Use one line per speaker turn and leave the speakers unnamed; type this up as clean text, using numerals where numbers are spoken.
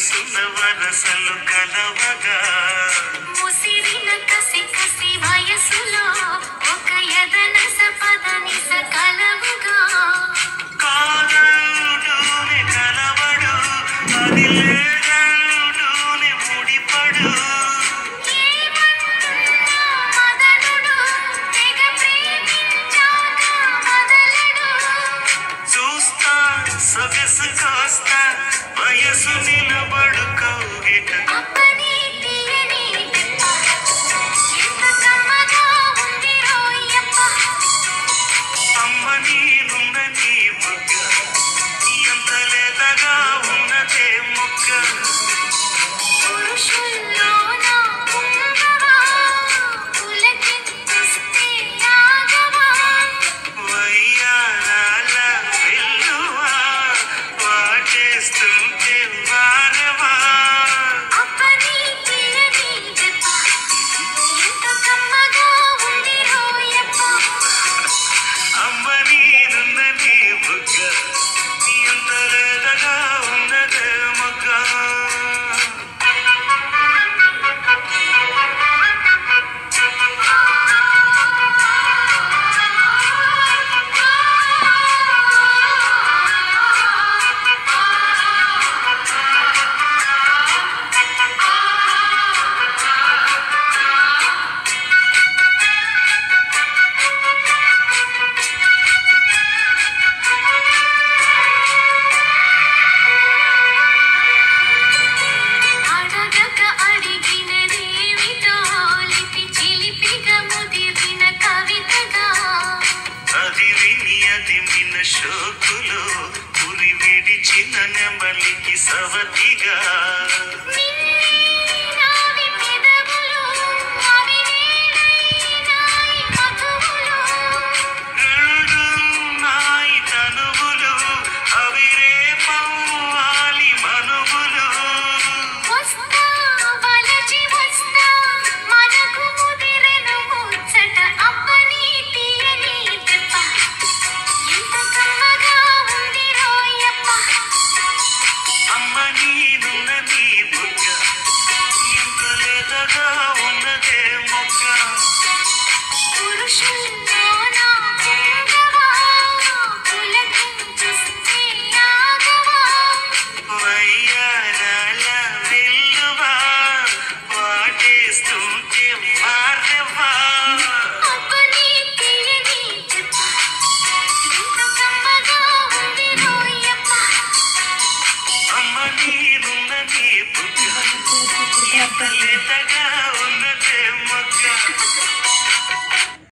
వరసలు కలవగా ముసిరిన కసి కసి వయసులో ఒక యదన సపదని సకలవుగా కాదూనే కలవడు అది లేదూనే ముడిపడు మదనుడు తెగ ప్రేమించాక వదలడు చూస్తా సొగసు కోస్తా వయసు నిలబడు కౌగిట అప్పని తీయని ఎంత కమ్మగా ఉంది రోయప్ప అమ్మ నీనున్న నీ బుగ్గ ఎంత లేతగా ఉన్నదే ముగ్గ పురుషుల్లోన ఉంగవా పులకింతుస్తే ఆగవా వయ్యారాల వెల్లువా వాటేస్తుంటే వారవా అప్పని తీయని దెబ్బ ఎంత కమ్మగా ఉంది రోయప్ప అమ్మ నీనున్న నీ బుగ్గ ఎంత లేతగా ఉన్నదే మొగ్గ అడగక అడిగినదేమిటో లిపి చిలిపిగా ముదిరిన కవితగా అది విని అది మిన షోకులో పురి విడిచిన నెమలికి సవతిగా